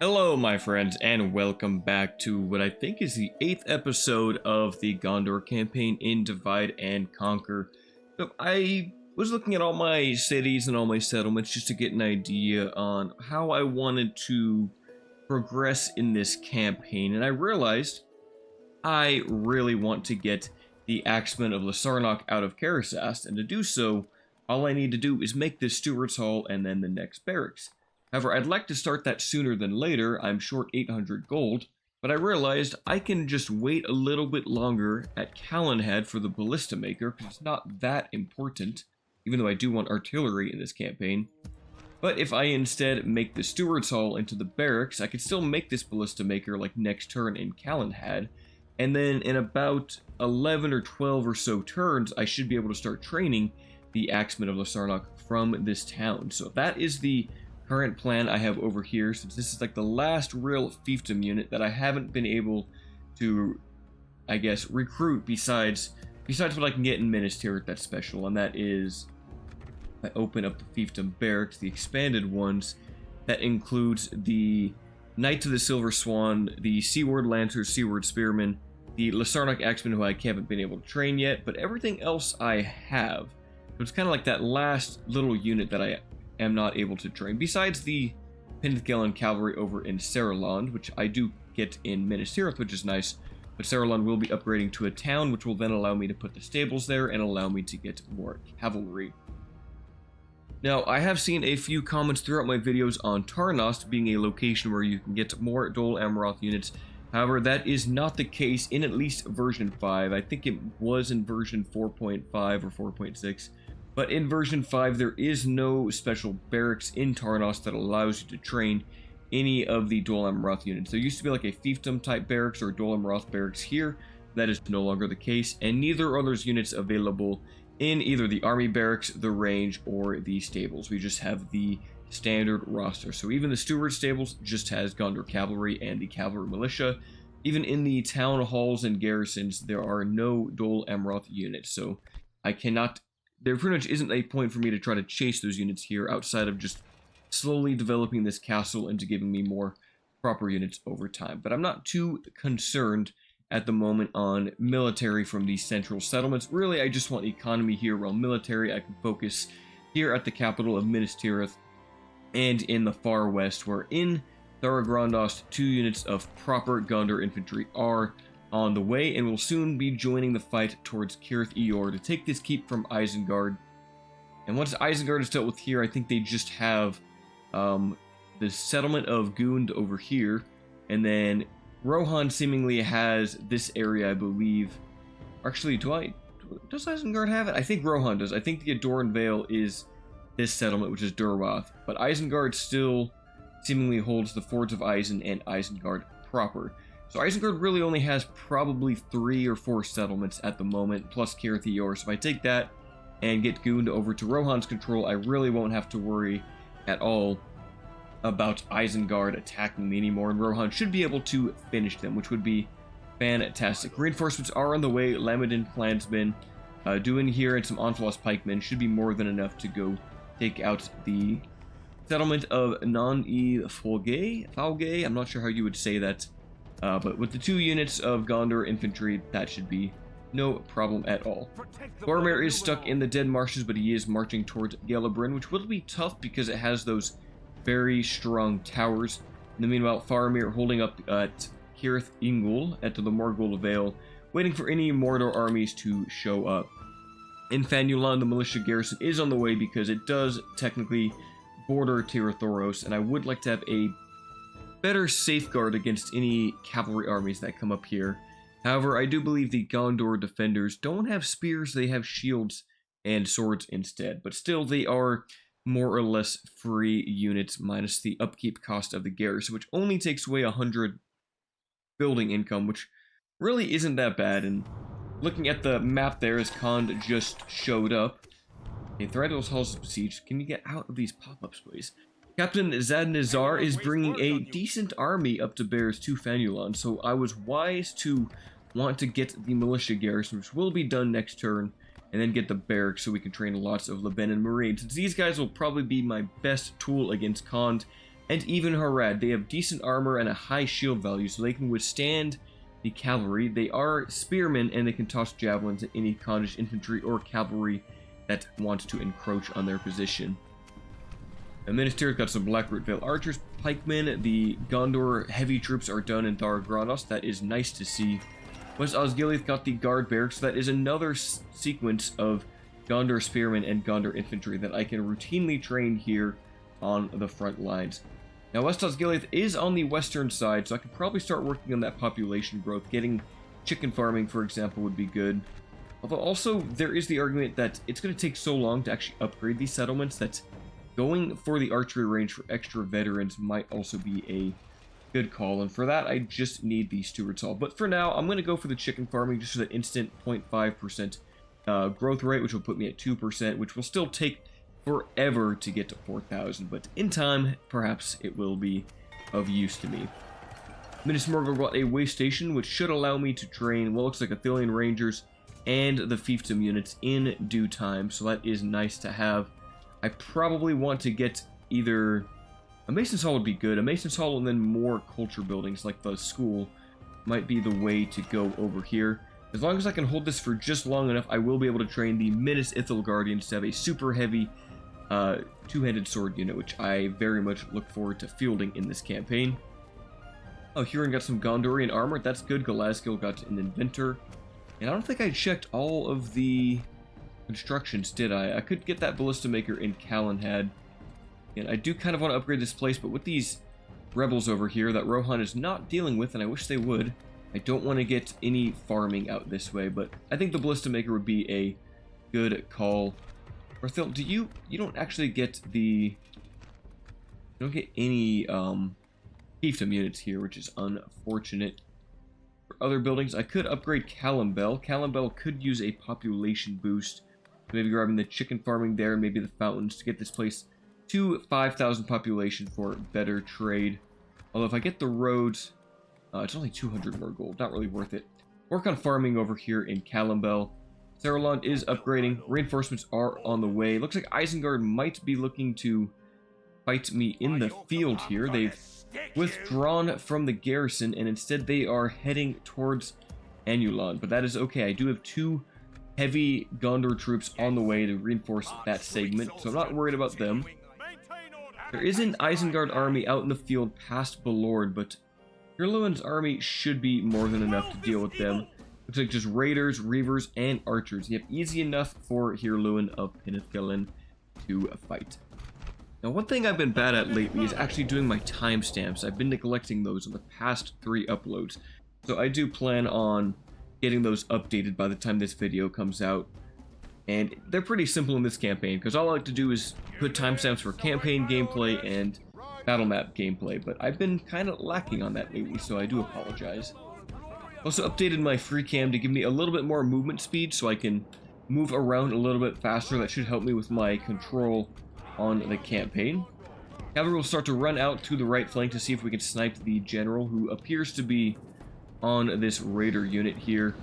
Hello, my friends, and welcome back to what I think is the 8th episode of the Gondor campaign in Divide and Conquer. So I was looking at all my cities and all my settlements just to get an idea on how I wanted to progress in this campaign, and I realized I really want to get the Axemen of Lasarnoch out of Karasast, and to do so, all I need to do is make this Steward's Hall and then the next barracks. However, I'd like to start that sooner than later. I'm short 800 gold, but I realized I can just wait a little bit longer at Calenhead for the Ballista Maker, because it's not that important, even though I do want artillery in this campaign. But if I instead make the Steward's Hall into the barracks, I could still make this Ballista Maker like next turn in Calenhead, and then in about 11 or 12 or so turns, I should be able to start training the Axemen of Lasarnoch from this town. So that is the current plan I have over here, since this is like the last real fiefdom unit that I haven't been able to, I guess, recruit besides what I can get in Minas Tirith that's special, and that is, I open up the fiefdom barracks, the expanded ones, that includes the Knights of the Silver Swan, the Seaward Lancers, Seaward Spearmen, the Lasarnoch Axemen who I haven't been able to train yet, but everything else I have. So it's kind of like that last little unit that I am not able to train, besides the Pindthgelen cavalry over in Saruland, which I do get in Minas Tirith, which is nice, but Saruland will be upgrading to a town, which will then allow me to put the stables there and allow me to get more cavalry. Now, I have seen a few comments throughout my videos on Tarnost being a location where you can get more Dol Amroth units. However, that is not the case in at least version 5. I think it was in version 4.5 or 4.6. But in version 5, there is no special barracks in Tarnost that allows you to train any of the Dol Amroth units. There used to be like a fiefdom type barracks or Dol Amroth barracks here. That is no longer the case, and neither are those units available in either the army barracks, the range, or the stables. We just have the standard roster. So even the Steward stables just has Gondor cavalry and the cavalry militia. Even in the town halls and garrisons, there are no Dol Amroth units. So I cannot... There pretty much isn't a point for me to try to chase those units here outside of just slowly developing this castle into giving me more proper units over time. But I'm not too concerned at the moment on military from these central settlements. Really, I just want economy here, while military I can focus here at the capital of Minas Tirith and in the far west, where in Thara-Grondost 2 units of proper Gondor infantry are on the way, and will soon be joining the fight towards Cirith Êor to take this keep from Isengard. And once Isengard is dealt with here, I think they just have the settlement of Gund over here, and then Rohan seemingly has this area, I believe. Actually, does Isengard have it? I think Rohan does. I think the Adorned Vale is this settlement, which is Durwath, but Isengard still seemingly holds the Fords of Isen and Isengard proper. So Isengard really only has probably 3 or 4 settlements at the moment, plus Cirith Êor. So if I take that and get Gund over to Rohan's control, I really won't have to worry at all about Isengard attacking me anymore, and Rohan should be able to finish them, which would be fantastic. Reinforcements are on the way. Lamedon clansmen, Duinhir, and some Onfloss pikemen should be more than enough to go take out the settlement of Non-e-Folgay? I'm not sure how you would say that. But with the 2 units of Gondor infantry, that should be no problem at all. Boromir is stuck in the Dead Marshes, but he is marching towards Gelebrin, which will be tough because it has those very strong towers. In the meanwhile, Faramir holding up at Cirith Êngol at the Morgul Vale, waiting for any Mordor armies to show up. In Fanulan, the militia garrison is on the way because it does technically border Tirothoros, and I would like to have a better safeguard against any cavalry armies that come up here. However, I do believe the Gondor defenders don't have spears, they have shields and swords instead. But still, they are more or less free units minus the upkeep cost of the garrison, which only takes away 100 building income, which really isn't that bad. And looking at the map there as Khand just showed up. Okay, Thranduil's Halls is besieged. Can you get out of these pop-ups, please? Captain Zadnazar is bringing a decent army up to Bears to Fanulan, so I was wise to want to get the militia garrison, which will be done next turn, and then get the barracks so we can train lots of Lebanon Marines, since these guys will probably be my best tool against Khand and even Harad. They have decent armor and a high shield value, so they can withstand the cavalry. They are spearmen, and they can toss javelins at any Khandish infantry or cavalry that wants to encroach on their position. The Minister got some Blackroot Vale archers, pikemen. The Gondor heavy troops are done in Thar-Granos. That is nice to see. West Osgiliath got the guard barracks. That is another sequence of Gondor spearmen and Gondor infantry that I can routinely train here on the front lines. Now, West Osgiliath is on the western side, so I could probably start working on that population growth. Getting chicken farming, for example, would be good. Although also, there is the argument that it's going to take so long to actually upgrade these settlements that going for the archery range for extra veterans might also be a good call. And for that, I just need the Steward's Hall. But for now, I'm going to go for the chicken farming just for the instant 0.5% growth rate, which will put me at 2%, which will still take forever to get to 4,000, but in time, perhaps it will be of use to me. Minas Morgul got a way station, which should allow me to train what looks like Athelian Rangers and the fiefdom units in due time, so that is nice to have. I probably want to get either a Mason's Hall would be good, a Mason's Hall and then more culture buildings like the school might be the way to go over here. As long as I can hold this for just long enough, I will be able to train the Minas Ithil Guardians to have a super heavy two-handed sword unit, which I very much look forward to fielding in this campaign. Oh, Huron got some Gondorian armor. That's good. Galazgil got an inventor. And I don't think I checked all of the constructions, did I? I could get that ballista maker in Calenhad. And I do kind of want to upgrade this place, but with these rebels over here that Rohan is not dealing with, and I wish they would, I don't want to get any farming out this way, but I think the ballista maker would be a good call. Orthil, you don't actually get the... You don't get any fiefdom units here, which is unfortunate. For other buildings, I could upgrade Calimbel. Calimbel could use a population boost. Maybe grabbing the chicken farming there, maybe the fountains to get this place to 5,000 population for better trade. Although if I get the roads, it's only 200 more gold. Not really worth it. Work on farming over here in Calimbel. Saruland is upgrading. Reinforcements are on the way. Looks like Isengard might be looking to fight me in the field here. They've withdrawn from the garrison, and instead they are heading towards Anulon. But that is okay. I do have 2 heavy Gondor troops on the way to reinforce that segment, so I'm not worried about them. There is an Isengard army out in the field past Belord, but Hirluin's army should be more than enough to deal with them. Looks like just raiders, reavers, and archers. Yep, easy enough for Hirluin of Penithgalen to fight. Now, one thing I've been bad at lately is actually doing my timestamps. I've been neglecting those in the past 3 uploads. So I do plan on getting those updated by the time this video comes out. And they're pretty simple in this campaign, because all I like to do is put timestamps for campaign gameplay and battle map gameplay. But I've been kind of lacking on that lately, so I do apologize. Also updated my Freecam to give me a little bit more movement speed so I can move around a little bit faster. That should help me with my control on the campaign. Cavalry will start to run out to the right flank to see if we can snipe the general, who appears to be on this raider unit here.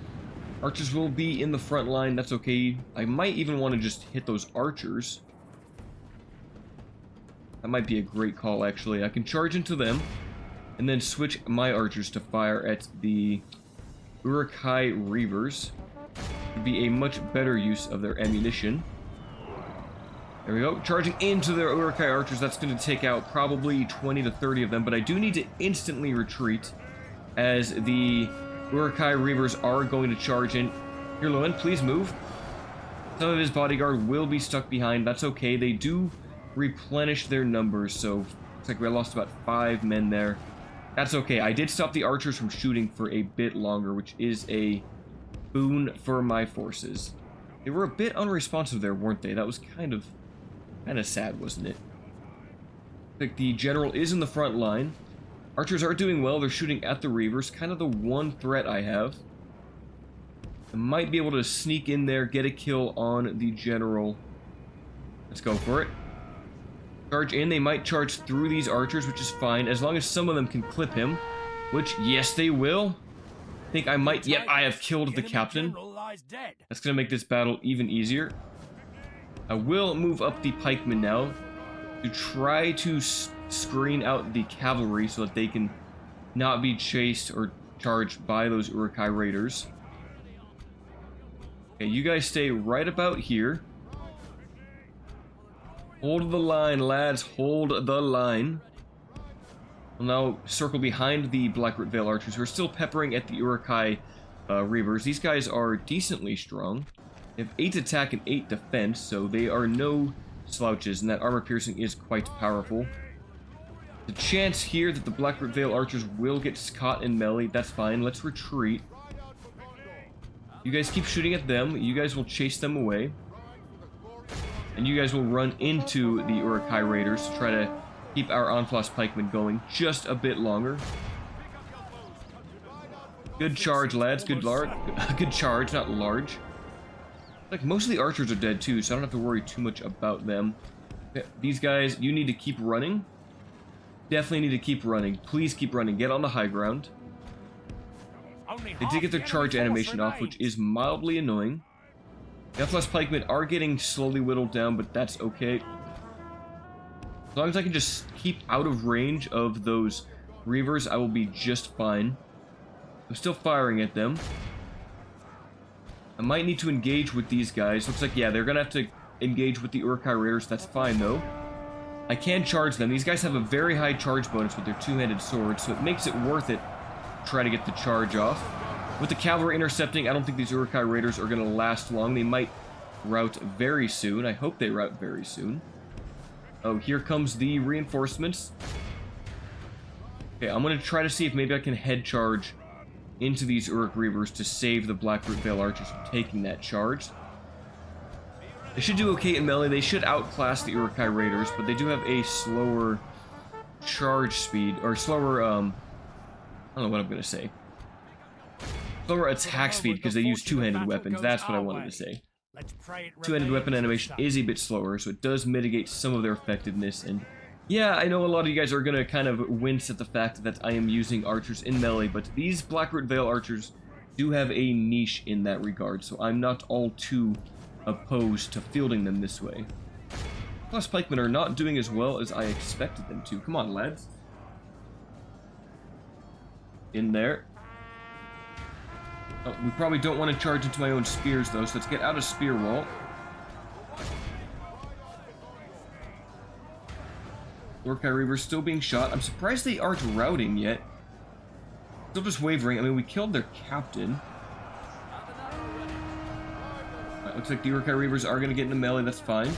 Archers will be in the front line. That's okay. I might even want to just hit those archers. That might be a great call, actually. I can charge into them and then switch my archers to fire at the Uruk-hai Reavers. Would be a much better use of their ammunition. There we go. Charging into their Uruk-hai archers. That's going to take out probably 20 to 30 of them, but I do need to instantly retreat as the Uruk-hai Reavers are going to charge in. Hirluin, please move. Some of his bodyguard will be stuck behind. That's okay. They do replenish their numbers, so looks like we lost about 5 men there. That's okay. I did stop the archers from shooting for a bit longer, which is a boon for my forces. They were a bit unresponsive there, weren't they? That was kind of sad, wasn't it? Like the general is in the front line. Archers are doing well. They're shooting at the Reavers. Kind of the one threat I have. I might be able to sneak in there, get a kill on the general. Let's go for it. Charge in. They might charge through these archers, which is fine, as long as some of them can clip him. Which, yes, they will. I think I might... Yep, I have killed the captain. That's going to make this battle even easier. I will move up the pikemen now to try to screen out the cavalry so that they can not be chased or charged by those Uruk-hai raiders. Okay, you guys stay right about here. Hold the line, lads. Hold the line. We'll now circle behind the Blackroot Vale archers who are still peppering at the Uruk-hai reavers. These guys are decently strong. They have 8 attack and 8 defense, so they are no slouches, and that armor piercing is quite powerful. The chance here that the Blackroot Vale archers will get caught in melee, that's fine. Let's retreat. You guys keep shooting at them. You guys will chase them away. And you guys will run into the Uruk-hai raiders to try to keep our Onfloss pikemen going just a bit longer. Good charge, lads. Good charge, not large. Like, most of the archers are dead too, so I don't have to worry too much about them. These guys, you need to keep running. Definitely need to keep running. Please keep running. Get on the high ground. They did get their charge animation off, which is mildly annoying. The Onfloss pikemen are getting slowly whittled down, but that's okay. As long as I can just keep out of range of those reavers, I will be just fine. I'm still firing at them. I might need to engage with these guys. Looks like, yeah, they're gonna have to engage with the Uruk-hai raiders. That's fine, though. I can charge them. These guys have a very high charge bonus with their two-handed swords, so it makes it worth it to try to get the charge off. With the cavalry intercepting, I don't think these Uruk-hai raiders are gonna last long. They might rout very soon. I hope they rout very soon. Oh, here comes the reinforcements. Okay, I'm gonna try to see if maybe I can head charge into these Uruk reavers to save the Blackroot Vale archers from taking that charge. They should do okay in melee. They should outclass the Uruk-hai raiders, but they do have a slower charge speed, or slower, I don't know what I'm gonna say. Slower attack speed, because they use two-handed weapons. That's what I wanted to say. Two-handed weapon animation is a bit slower, so it does mitigate some of their effectiveness, and yeah, I know a lot of you guys are gonna kind of wince at the fact that I am using archers in melee, but these Blackroot Vale archers do have a niche in that regard, so I'm not all too opposed to fielding them this way. Plus, pikemen are not doing as well as I expected them to. Come on, lads. In there. Oh, we probably don't want to charge into my own spears, though, so let's get out of spear wall. Uruk-hai reavers still being shot. I'm surprised they aren't routing yet. Still just wavering. I mean, we killed their captain. Looks like the Uruk-hai reavers are going to get into melee. That's fine.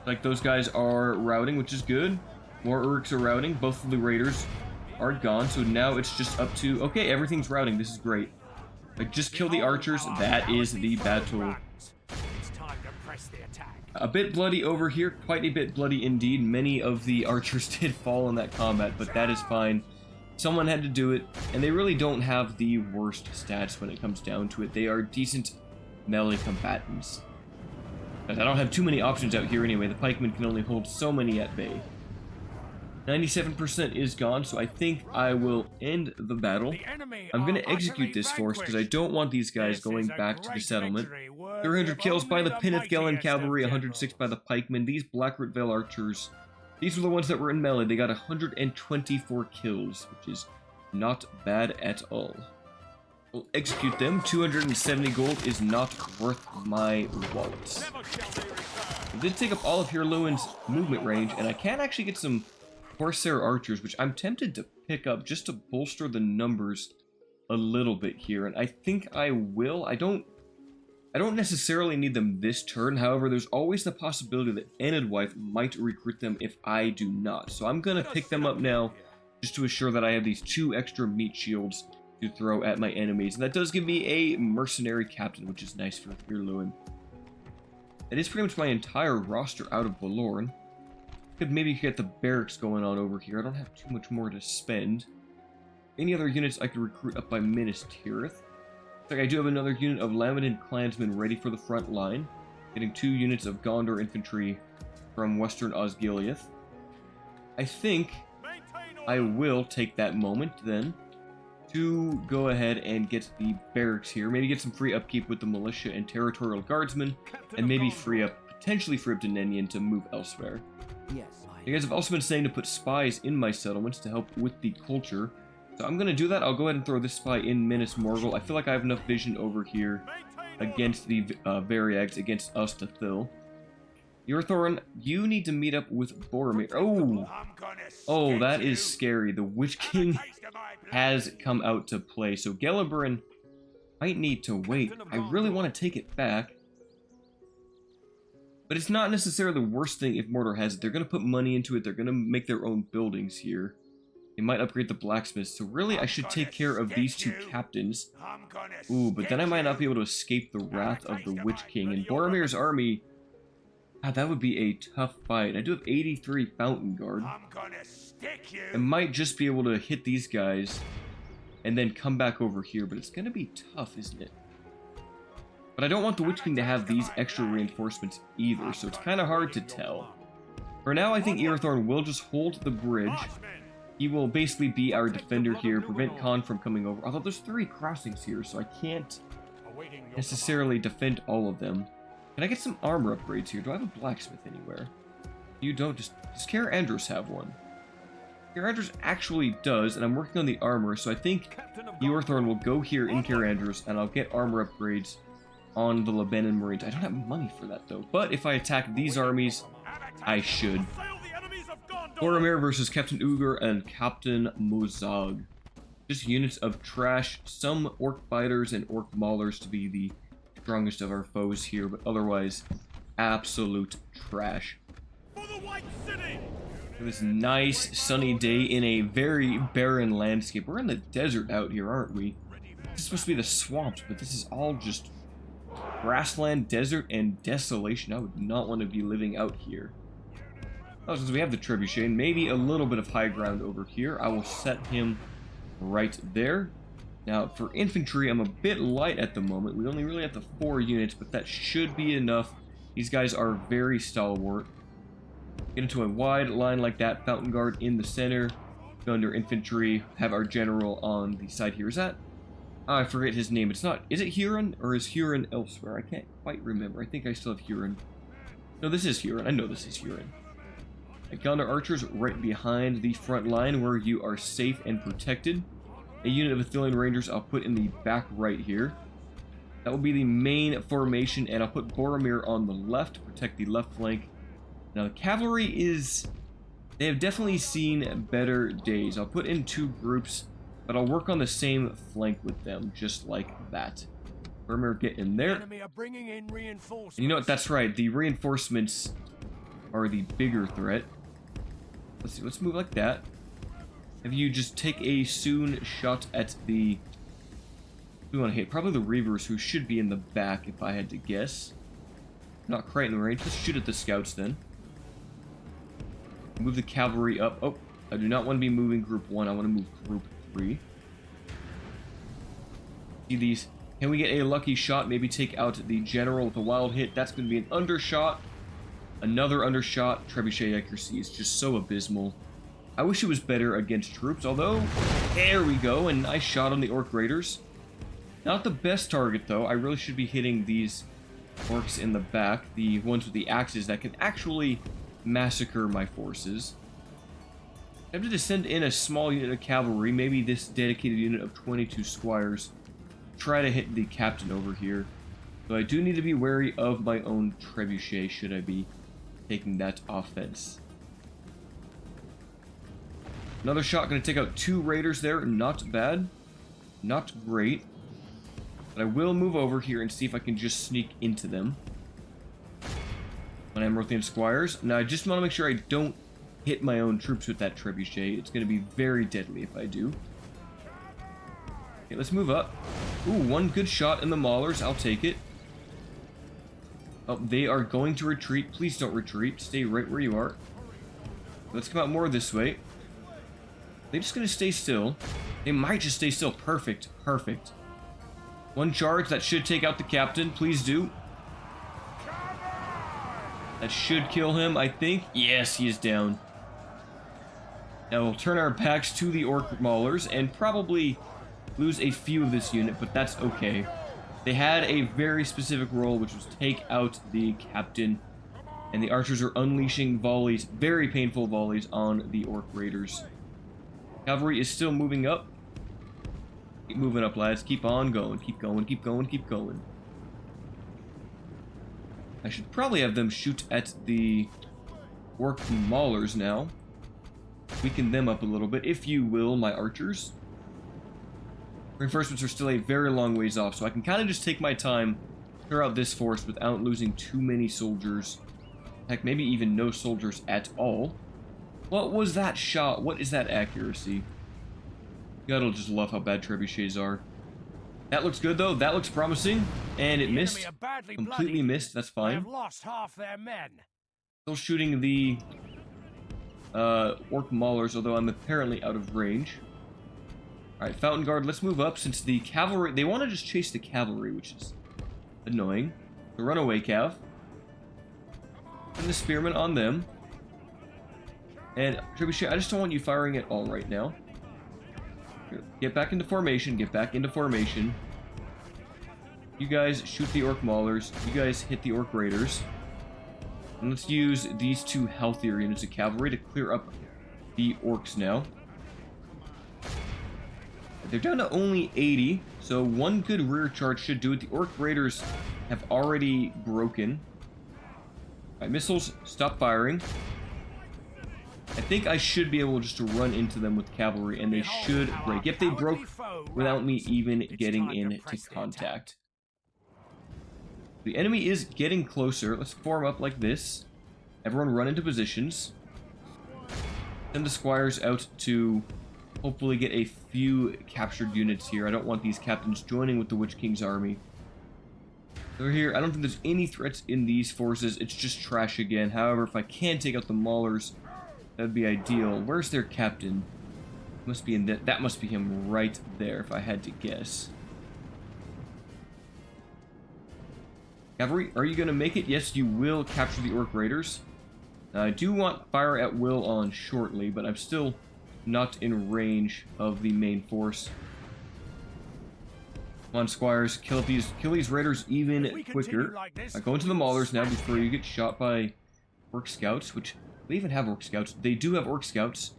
Like, those guys are routing, which is good. More Uruks are routing. Both of the raiders are gone, so now it's just up to... Okay, everything's routing. This is great. Like, just kill the archers. That is the battle. A bit bloody over here, quite a bit bloody indeed. Many of the archers did fall in that combat, but that is fine. Someone had to do it, and they really don't have the worst stats when it comes down to it. They are decent melee combatants. But I don't have too many options out here anyway. The pikemen can only hold so many at bay. 97% is gone, so I think I will end the battle. I'm going to execute this force because I don't want these guys going back to the settlement. 300 kills by the Pinnithgelen cavalry, 106 by the pikemen. These Blackroot Vale archers, these were the ones that were in melee. They got 124 kills, which is not bad at all. We'll execute them. 270 gold is not worth my wallet. I did take up all of Hirluin's movement range, and I can actually get some Corsair archers, which I'm tempted to pick up just to bolster the numbers a little bit here, and I think I will. I don't necessarily need them this turn. However, there's always the possibility that Enidwife might recruit them if I do not. So I'm gonna pick them up now just to assure that I have these 2 extra meat shields to throw at my enemies, and that does give me a mercenary captain, which is nice for Hirluin. That is pretty much my entire roster out of Valorn. Could maybe get the barracks going on over here. I don't have too much more to spend. Any other units I could recruit up by Minas Tirith? Looks like I do have another unit of Lamedon clansmen ready for the front line. Getting 2 units of Gondor infantry from Western Osgiliath. I think I will take that moment then to go ahead and get the barracks here. Maybe get some free upkeep with the Militia and Territorial Guardsmen. And maybe potentially free up Denenian to move elsewhere. You guys have also been saying to put spies in my settlements to help with the culture. So I'm going to do that. I'll go ahead and throw this spy in Minas Morgul. I feel like I have enough vision over here against the Variags, against us to fill. Iorthorn, you need to meet up with Boromir. Oh, that is scary. The Witch King has come out to play. So Gellibrand might need to wait. I really want to take it back. But it's not necessarily the worst thing if Mordor has it. They're going to put money into it. They're going to make their own buildings here. They might upgrade the blacksmiths. So really, I should take care of these two captains. Ooh, but then I might not be able to escape the wrath of the Witch King. And Boromir's army... God, that would be a tough fight. I do have 83 Fountain Guard. I might just be able to hit these guys and then come back over here. But it's going to be tough, isn't it? But I don't want the Witch King to have these extra reinforcements either, so it's kind of hard to tell. For now, I think Iorthorn will just hold the bridge. He will basically be our defender here, prevent Khan from coming over. Although there's 3 crossings here, so I can't necessarily defend all of them. Can I get some armor upgrades here? Do I have a blacksmith anywhere? You don't. Does Kaer Andros have one? Kaer Andros actually does, and I'm working on the armor, so I think Iorthorn will go here in Kaer Andros, and I'll get armor upgrades on the Lamedon Marines. I don't have money for that, though. But if I attack these armies, I should. Boromir versus Captain Ugur and Captain Muzag. Just units of trash. Some orc fighters and orc maulers to be the strongest of our foes here, but otherwise, absolute trash. This nice sunny day in a very barren landscape. We're in the desert out here, aren't we? This is supposed to be the swamps, but this is all just grassland, desert, and desolation. I would not want to be living out here. Oh, since we have the trebuchet, maybe a little bit of high ground over here. I will set him right there. Now, for infantry, I'm a bit light at the moment. We only really have the 4 units, but that should be enough. These guys are very stalwart. Get into a wide line like that. Fountain Guard in the center. Go under infantry. Have our general on the side here. Is that... Oh, I forget his name. It's not... Is it Huron, or is Huron elsewhere? I can't quite remember. I think I still have Huron. No, this is Huron. I know this is Huron. Gondor archers right behind the front line where you are safe and protected. A unit of Athelian Rangers I'll put in the back right here. That will be the main formation, and I'll put Boromir on the left to protect the left flank. Now, the cavalry is... They have definitely seen better days. I'll put in 2 groups, but I'll work on the same flank with them, just like that. Boromir, get in there. And you know what? That's right. The reinforcements are the bigger threat. Let's see. Let's move like that. If you just take a soon shot at the... We want to hit probably the Reavers, who should be in the back, if I had to guess. Not quite in the range. Let's shoot at the scouts then. Move the cavalry up. Oh, I do not want to be moving group 1. I want to move group 3. See these. Can we get a lucky shot? Maybe take out the general with a wild hit. That's going to be an undershot. Another undershot. Trebuchet accuracy is just so abysmal. I wish it was better against troops, although... There we go, and nice shot on the Orc Raiders. Not the best target, though. I really should be hitting these orcs in the back. The ones with the axes that can actually massacre my forces. I have to send in a small unit of cavalry, maybe this dedicated unit of 22 squires. Try to hit the captain over here. So I do need to be wary of my own trebuchet should I be taking that offense. Another shot, going to take out 2 raiders there. Not bad. Not great. But I will move over here and see if I can just sneak into them. When I'm Emerthian Squires. Now, I just want to make sure I don't hit my own troops with that trebuchet. It's going to be very deadly if I do. Okay, let's move up. Ooh, 1 good shot in the Maulers. I'll take it. Oh, they are going to retreat. Please don't retreat. Stay right where you are. Let's come out more this way. They're just going to stay still. They might just stay still. Perfect. Perfect. 1 charge. That should take out the captain. Please do. That should kill him, I think. Yes, he is down. Now we'll turn our backs to the Orc Maulers and probably lose a few of this unit, but that's okay. They had a very specific role, which was take out the captain. And the archers are unleashing volleys, very painful volleys, on the orc raiders. Cavalry is still moving up. Keep moving up, lads. Keep on going. Keep going, keep going, keep going. I should probably have them shoot at the orc maulers now. Weaken them up a little bit, if you will, my archers. Reinforcements are still a very long ways off, so I can kind of just take my time, clear out this force without losing too many soldiers. Heck, maybe even no soldiers at all. What was that shot? What is that accuracy? You gotta just love how bad trebuchets are. That looks good, though. That looks promising. And it missed. Completely missed. That's fine. They have lost half their men. Still shooting the orc maulers, although I'm apparently out of range. Alright, Fountain Guard, let's move up, since the cavalry... They want to just chase the cavalry, which is annoying. The runaway cav. And the spearmen on them. And trebuchet, I just don't want you firing at all right now. Here, get back into formation, get back into formation. You guys shoot the orc maulers. You guys hit the orc raiders. And let's use these two healthier units of cavalry to clear up the orcs now. They're down to only 80, so one good rear charge should do it. The orc raiders have already broken. Alright, missiles, stop firing. I think I should be able just to run into them with cavalry, and they should break. If they broke without me even getting into contact. The enemy is getting closer. Let's form up like this. Everyone run into positions. Send the squires out to hopefully get a few captured units here. I don't want these captains joining with the Witch King's army. They're here. I don't think there's any threats in these forces. It's just trash again. However, if I can take out the maulers, that'd be ideal. Where's their captain? Must be in that must be him right there, if I had to guess. Cavalry, are you going to make it? Yes, you will capture the orc raiders. Now, I do want fire at will on shortly, but I'm still not in range of the main force. Come on, squires, kill these raiders even quicker. Like this, Go into the maulers now before you get shot by orc scouts, which they even have orc scouts. They do have orc scouts.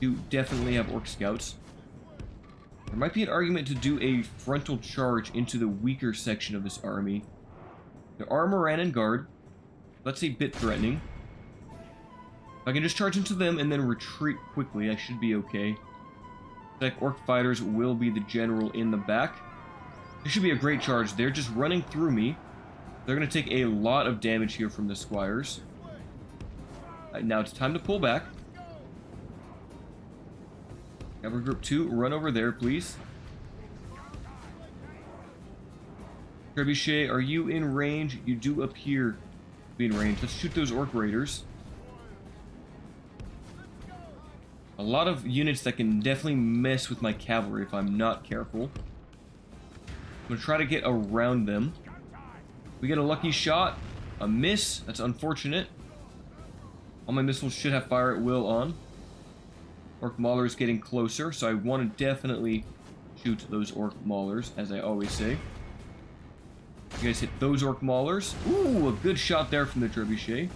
Do definitely have orc scouts. There might be an argument to do a frontal charge into the weaker section of this army. There are Moran and Guard. That's a bit threatening. If I can just charge into them and then retreat quickly, I should be okay. Like orc fighters will be the general in the back. This should be a great charge. They're just running through me. They're going to take a lot of damage here from the squires. Right, now it's time to pull back. Cavalry Group 2, run over there, please. Trebuchet, are you in range? You do appear to be in range. Let's shoot those orc raiders. A lot of units that can definitely mess with my cavalry if I'm not careful. I'm going to try to get around them. We get a lucky shot. A miss. That's unfortunate. All my missiles should have fire at will on. Orc maulers getting closer, so I want to definitely shoot those orc maulers, as I always say. You guys hit those orc maulers. Ooh, a good shot there from the trebuchet.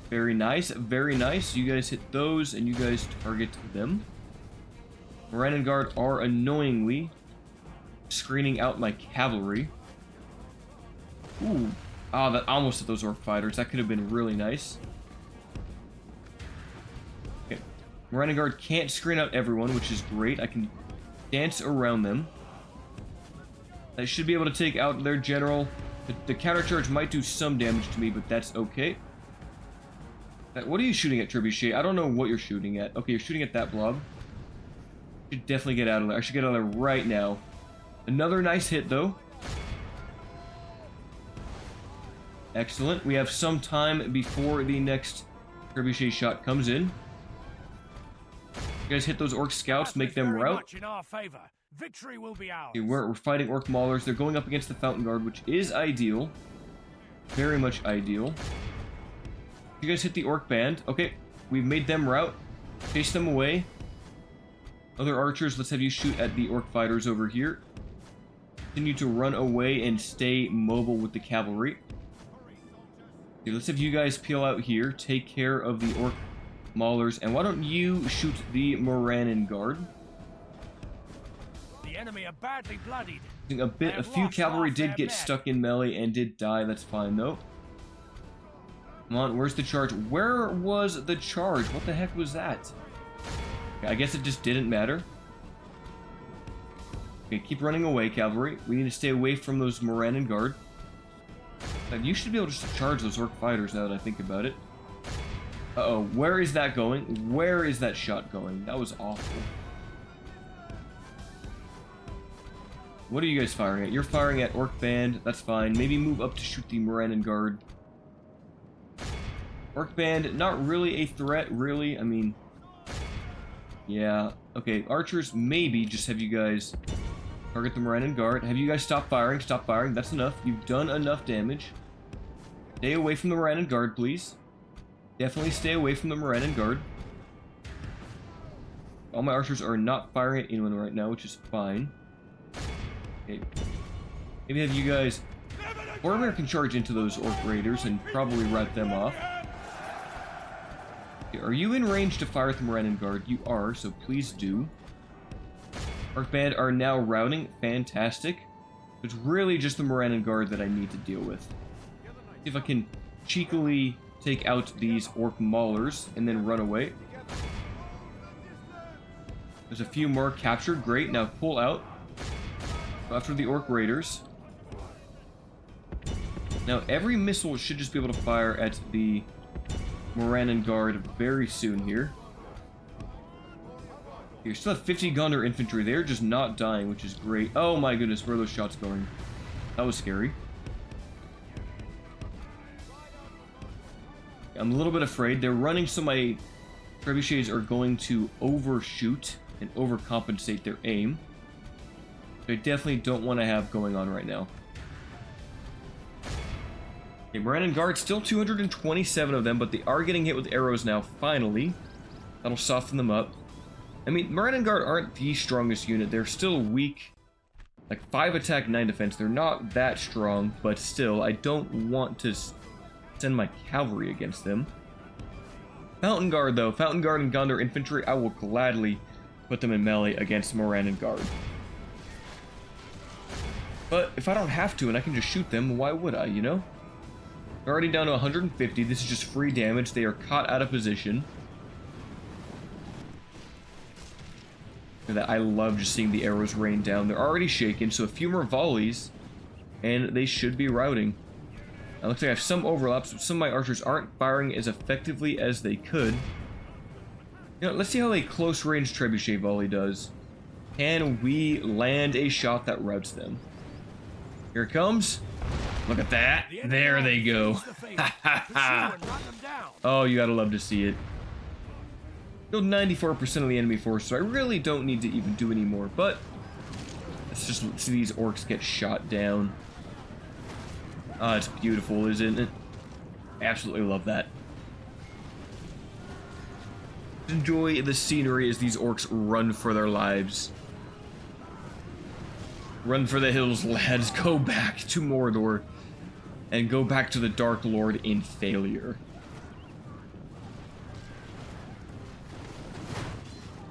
Very nice, very nice. You guys hit those, and you guys target them. Moran and Guard are annoyingly screening out my cavalry. Ooh. Ah, that almost hit those orc fighters. That could have been really nice. Okay. Moran and Guard can't screen out everyone, which is great. I can dance around them. I should be able to take out their general. The countercharge might do some damage to me, but that's okay. What are you shooting at, trebuchet? I don't know what you're shooting at. Okay, you're shooting at that blob. Should definitely get out of there. I should get out of there right now. Another nice hit, though. Excellent. We have some time before the next trebuchet shot comes in. You guys hit those orc scouts, make them rout. Victory will be ours. Okay, we're fighting orc maulers. They're going up against the Fountain Guard, which is ideal. Very much ideal. You guys hit the orc band. Okay, we've made them rout. Chase them away. Other archers, let's have you shoot at the orc fighters over here. Continue to run away and stay mobile with the cavalry. Okay, let's have you guys peel out here, take care of the orc maulers, and why don't you shoot the Morannon guard? The enemy are badly bloodied. A few cavalry did get stuck in melee and did die. That's fine though. Come on, where's the charge? Where was the charge? What the heck was that? Okay, I guess it just didn't matter. Okay, keep running away, cavalry. We need to stay away from those Morannon guard. You should be able to charge those orc fighters now that I think about it. Uh-oh, where is that going? Where is that shot going? That was awful. What are you guys firing at? You're firing at Orc Band. That's fine. Maybe move up to shoot the Morannon guard. Orc Band, not really a threat, really. I mean, yeah. Okay, archers, maybe just have you guys target the Morannon guard. Have you guys stop firing? Stop firing. That's enough. You've done enough damage. Stay away from the Morannon guard, please. Definitely stay away from the Morannon guard. All my archers are not firing at anyone right now, which is fine. Okay. Maybe have you guys... Boromir can charge into those orc raiders and probably rout them off. Okay, are you in range to fire at the Morannon guard? You are, so please do. Orc Band are now routing. Fantastic. It's really just the Morannon guard that I need to deal with. See if I can cheekily take out these orc maulers and then run away. There's a few more captured. Great. Now pull out. After the orc raiders. Now every missile should just be able to fire at the Morannon guard very soon here. You still have 50 Gondor infantry. They're just not dying, which is great. Oh my goodness, where are those shots going? That was scary. I'm a little bit afraid. They're running, so my trebuchets are going to overshoot and overcompensate their aim. I definitely don't want to have going on right now. Okay, Morannon guard, still 227 of them, but they are getting hit with arrows now, finally. That'll soften them up. I mean, Morannon guard aren't the strongest unit. They're still weak. Like 5 attack, 9 defense. They're not that strong, but still, I don't want to send my cavalry against them. Fountain guard, though. Fountain guard and Gondor infantry, I will gladly put them in melee against Morannon guard. But if I don't have to and I can just shoot them, why would I, you know? They're already down to 150. This is just free damage. They are caught out of position. I love just seeing the arrows rain down. They're already shaken, so a few more volleys, and they should be routing. Now, looks like I have some overlaps, but some of my archers aren't firing as effectively as they could. You know, let's see how a close-range trebuchet volley does. Can we land a shot that routs them? Here it comes. Look at that. There they go. Oh, you gotta love to see it. Killed 94% of the enemy force, so I really don't need to even do any more, but let's just see these orcs get shot down. Ah, it's beautiful, isn't it? Absolutely love that. Enjoy the scenery as these orcs run for their lives. Run for the hills, lads. Go back to Mordor. And go back to the Dark Lord in failure.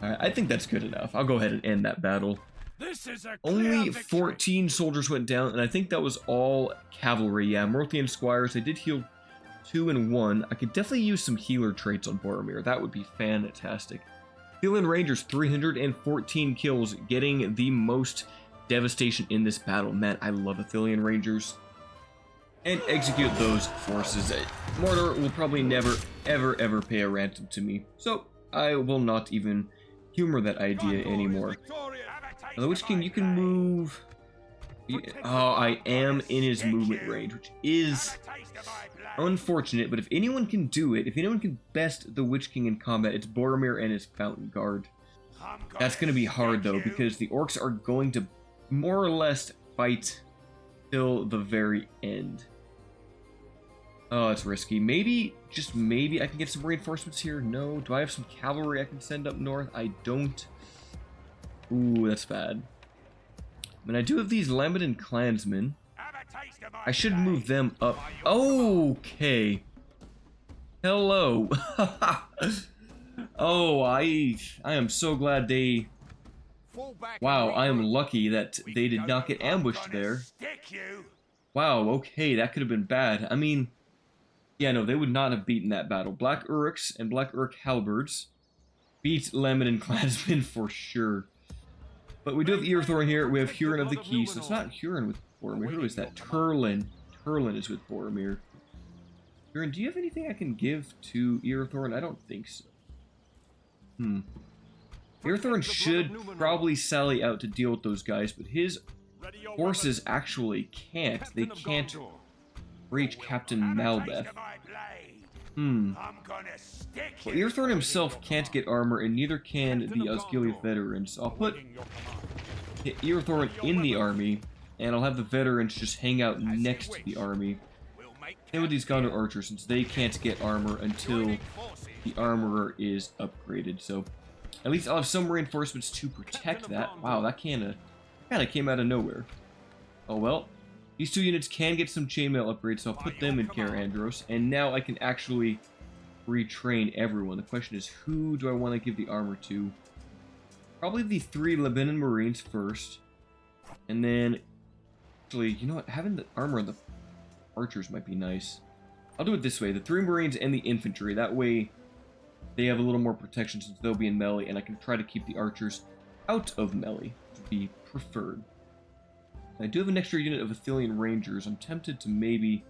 Alright, I think that's good enough. I'll go ahead and end that battle. This is a Only victory. 14 soldiers went down, and I think that was all cavalry. Yeah, Morthian squires. They did heal 2 and 1. I could definitely use some healer traits on Boromir. That would be fantastic. Hirluin Rangers, 314 kills, getting the most devastation in this battle. Man, I love Ithilien Rangers. And execute those forces. Mordor will probably never, ever pay a ransom to me. So, I will not even humor that idea anymore. Now, the Witch King, you can move... Oh, I am in his movement range, which is unfortunate, but if anyone can do it, if anyone can best the Witch King in combat, it's Boromir and his Fountain Guard. That's going to be hard, though, because the orcs are going to more or less fight till the very end. Oh, that's risky. Maybe, just maybe, I can get some reinforcements here. No. Do I have some cavalry I can send up north? I don't. Ooh, that's bad. I mean, I do have these Lamedon clansmen. I should move them up. Okay. Hello. Oh, I am so glad they... Wow, I am lucky that they did not get ambushed there. Wow, okay, that could have been bad. I mean, yeah, no, they would not have beaten that battle. Black Uruks and Black Uruk halberds beat Lamedon clansmen for sure. But we do have Iorthorn here. We have Huron of the Key. So it's not Huron with Boromir. Who is that? Turlin. Turlin is with Boromir. Huron, do you have anything I can give to Iorthorn? I don't think so. Iorthorn should probably sally out to deal with those guys, but his forces actually can't. They can't reach Captain Malbeth. Well, Iorthorn himself can't get armor, and neither can the Osgiliath veterans. So I'll put Iorthorn in the army, and I'll have the veterans just hang out next to the army. Same with these Gondor archers, since they can't get armor until the armorer is upgraded. So at least I'll have some reinforcements to protect that. Wow, that kind of came out of nowhere. Oh well. These two units can get some chainmail upgrades, so I'll put them in Kaer Andros, and now I can actually retrain everyone. The question is, who do I want to give the armor to? Probably the 3 Lamedon Marines first, and then, actually, you know what, having the armor on the archers might be nice. I'll do it this way, the 3 Marines and the infantry, that way they have a little more protection since they'll be in melee, and I can try to keep the archers out of melee, which would be preferred. I do have an extra unit of Athelian Rangers. I'm tempted to maybe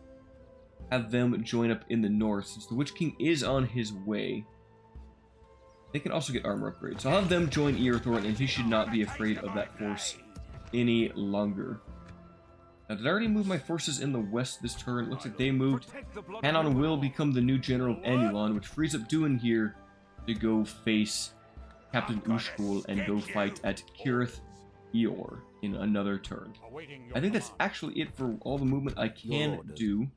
have them join up in the north, since the Witch King is on his way. They can also get armor upgrades. So I'll have them join Iorthorn, and he should not be afraid of that force any longer. Now, did I already move my forces in the west this turn? Looks like they moved. Hanon will become the new general of Anulon, which frees up Duinhir to go face Captain Ushgol and go fight at Kirith Eor in another turn. I think that's actually it for all the movement I can do. Do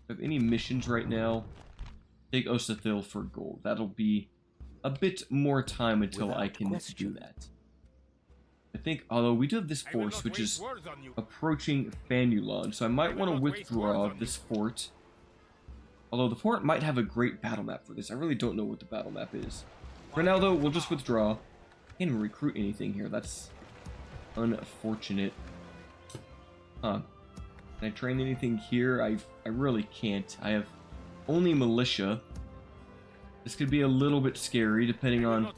I have any missions right now? Take Osathil for gold. That'll be a bit more time until I can do that. I think, although we do have this force, which is approaching Fanulon, so I might want to withdraw this fort. Although the fort might have a great battle map for this. I really don't know what the battle map is. For now, though, we'll just withdraw. Can't even recruit anything here. That's unfortunate. Huh. Can I train anything here? I really can't. I have only militia. This could be a little bit scary, depending on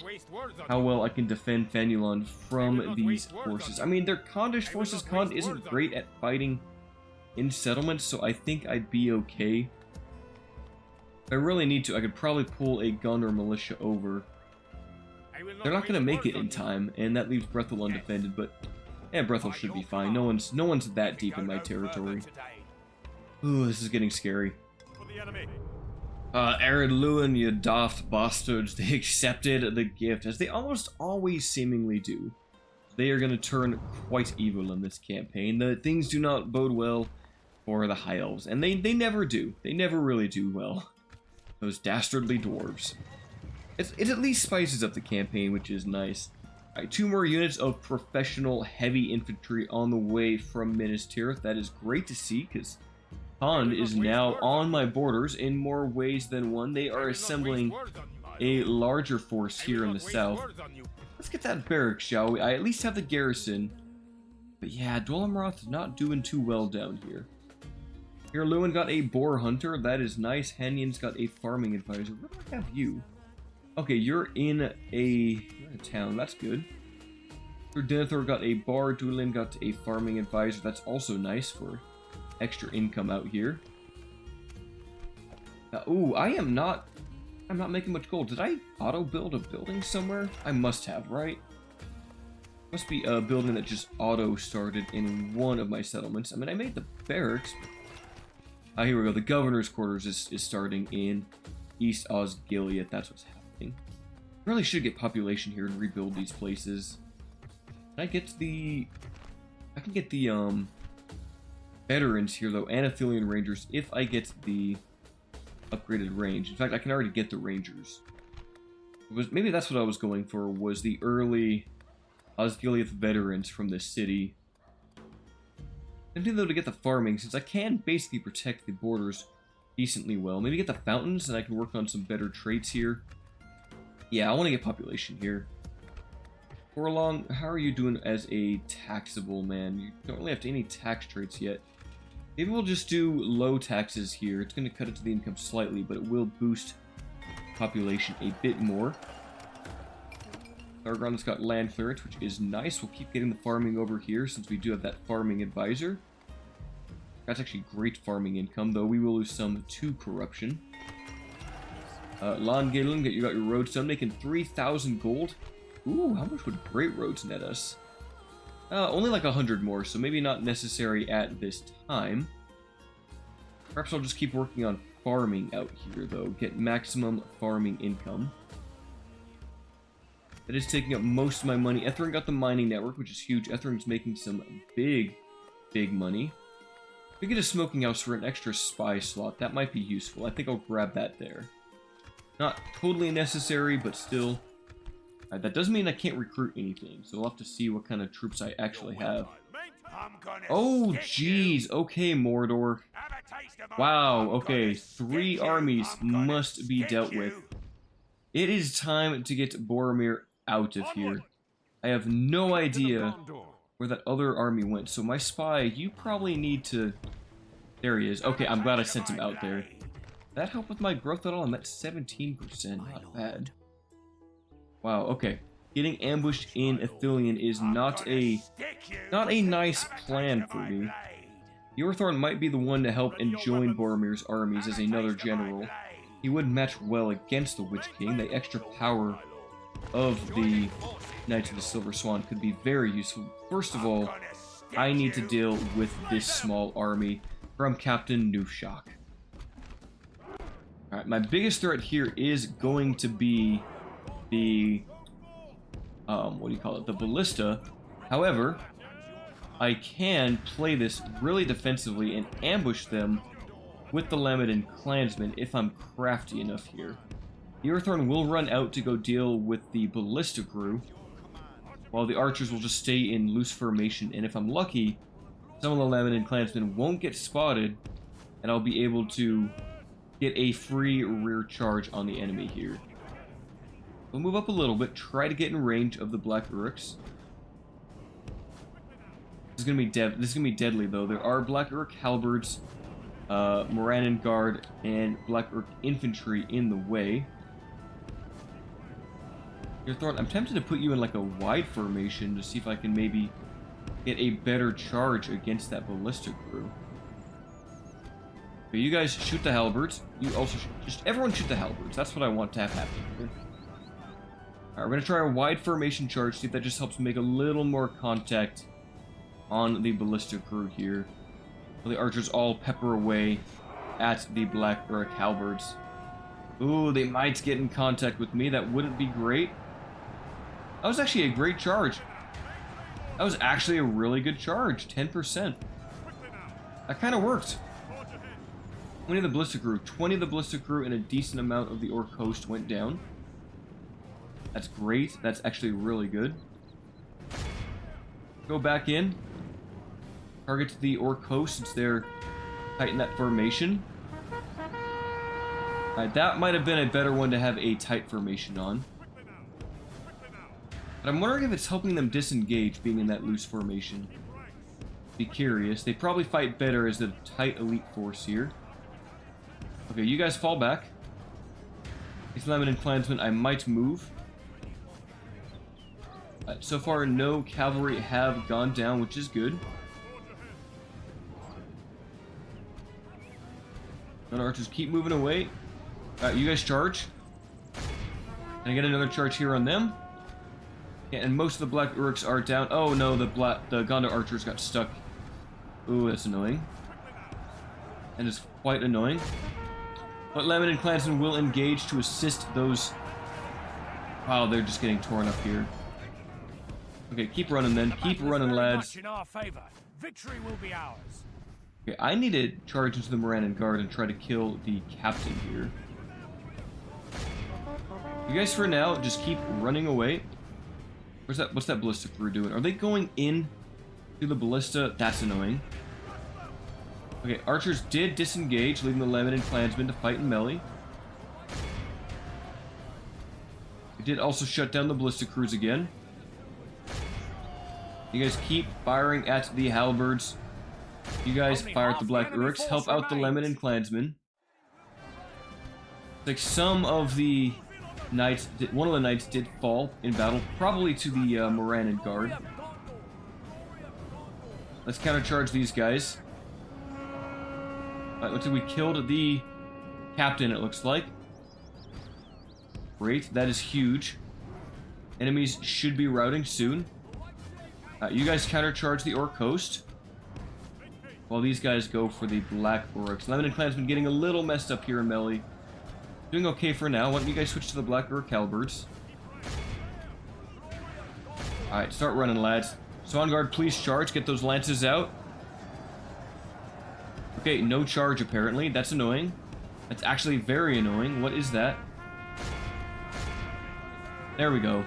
how well I can defend Fanulon from these forces. I mean, their Kondish forces, Kond isn't great at fighting in settlements, so I think I'd be okay. If I really need to, I could probably pull a Gondor militia over. They're not going to make it in time, and that leaves Brethil undefended, but yeah, Brethil should be fine. No one's that deep in my territory. Ooh, this is getting scary. Hirluin, you daft bastards, they accepted the gift, as they almost always seemingly do. They are going to turn quite evil in this campaign. Things do not bode well for the High Elves, and they never do. They never really do well. Those dastardly dwarves. It at least spices up the campaign, which is nice. Alright, 2 more units of professional heavy infantry on the way from Minas Tirith. That is great to see, because Kond is now on my borders in more ways than one. They are assembling a larger force here in the south. Let's get that barrack, shall we? I at least have the garrison. But yeah, Dolomaroth is not doing too well down here. Hirluin got a boar hunter. That is nice. Hanyan's got a farming advisor. Where do I have you? Okay, you're in a town. That's good. Duinhir got a bar. Duinhir got a farming advisor. That's also nice for extra income out here. Ooh, I'm not making much gold. Did I auto build a building somewhere? I must have, right? Must be a building that just auto started in one of my settlements. I mean, I made the barracks. Here we go. The governor's quarters is starting in East Osgiliath. That's what's happening. Really should get population here and rebuild these places. Can I get the... I can get the, veterans here, though, and Athelian Rangers, if I get the upgraded range. In fact, I can already get the Rangers. Maybe that's what I was going for, was the early Osgiliath veterans from this city. Tempting though to get the farming, since I can basically protect the borders decently well. Maybe get the fountains, and I can work on some better traits here. Yeah, I want to get population here. Forlong, how are you doing as a taxable man? You don't really have any tax traits yet. Maybe we'll just do low taxes here. It's going to cut into the income slightly, but it will boost population a bit more. Argon's got land clearance, which is nice. We'll keep getting the farming over here since we do have that farming advisor. That's actually great farming income, though we will lose some to corruption. Langalen, you got your roads done, making 3,000 gold. Ooh, how much would great roads net us? Only like 100 more, so maybe not necessary at this time. Perhaps I'll just keep working on farming out here, though. Get maximum farming income. That is taking up most of my money. Etherin got the mining network, which is huge. Etherin's making some big money. We get a smoking house for an extra spy slot. That might be useful. I think I'll grab that there. Not totally necessary, but still. That doesn't mean I can't recruit anything, so we'll have to see what kind of troops I actually have. Oh, jeez. Okay, Mordor. Wow, okay. 3 armies must be dealt with. It is time to get Boromir out of here. I have no idea where that other army went, so my spy, you probably need to... There he is. Okay, I'm glad I sent him out there. Did that help with my growth at all? I'm at 17%. Not bad. Wow, okay. Getting ambushed in Ithilien is not a nice plan for me. Iorthorn might be the one to help and join Boromir's armies as another general. He would match well against the Witch King. The extra power of the Knights of the Silver Swan could be very useful. First of all, I need to deal with this small army from Captain Nufshak. Alright, my biggest threat here is going to be the... what do you call it? The Ballista. However, I can play this really defensively and ambush them with the Lamedon clansmen if I'm crafty enough here. Iorthorn will run out to go deal with the ballista crew, while the archers will just stay in loose formation, and if I'm lucky, some of the Lamedon clansmen won't get spotted, and I'll be able to get a free rear charge on the enemy here. We'll move up a little bit, try to get in range of the Black Uruks. This is gonna be deadly though. There are Black Uruk halberds, Morannon Guard, and Black Uruk infantry in the way. Iorthorn, I'm tempted to put you in like a wide formation to see if I can maybe get a better charge against that ballista crew. Okay, you guys shoot the halberds. You also just everyone shoot the halberds. That's what I want to have happen here. Alright, we're gonna try a wide formation charge, see if that just helps make a little more contact on the ballista crew here. The archers all pepper away at the Black Uruk halberds. Ooh, they might get in contact with me. That wouldn't be great. That was actually a great charge. That was actually a really good charge. 10%. That kind of worked. 20 of the ballista crew. 20 of the ballista crew and a decent amount of the Orc host went down. That's great. That's actually really good. Go back in. Target the Orc host since they're tight in that formation. Alright, that might have been a better one to have a tight formation on. But I'm wondering if it's helping them disengage being in that loose formation. Be curious. They probably fight better as a tight elite force here. Okay, you guys fall back. These Lamedon clansmen, I might move. So far, no cavalry have gone down, which is good. None archers keep moving away. Alright, you guys charge. Can I get another charge here on them? Yeah, and most of the Black Uruks are down. Oh no, the Gondor archers got stuck. Ooh, that's annoying. And it's quite annoying. But Lamedon clansmen will engage to assist those. Wow, they're just getting torn up here. Okay, keep running then. Keep running, lads. In our favor. Victory will be ours. Okay, I need to charge into the Morannon Guard and try to kill the captain here. You guys, for now, just keep running away. What's that ballista crew doing? Are they going in to the ballista? That's annoying. Okay, archers did disengage, leaving the Lamedon clansmen to fight in melee. We did also shut down the ballista crews again. You guys keep firing at the halberds. You guys fire at the Black Uruks. Help out the Lamedon clansmen. Like some of the knights, one of the knights did fall in battle, probably to the Morannon guard. Let's countercharge these guys. Alright, looks like we killed the captain, it looks like. Great, that is huge. Enemies should be routing soon. You guys countercharge the Orc host, while these guys go for the Black Uruks. Lamedon clansmen getting a little messed up here in melee. Doing okay for now. Why don't you guys switch to the Black Uruk halberds? Alright, start running, lads. Swanguard, please charge. Get those lances out. Okay, no charge apparently. That's annoying. That's actually very annoying. What is that? There we go.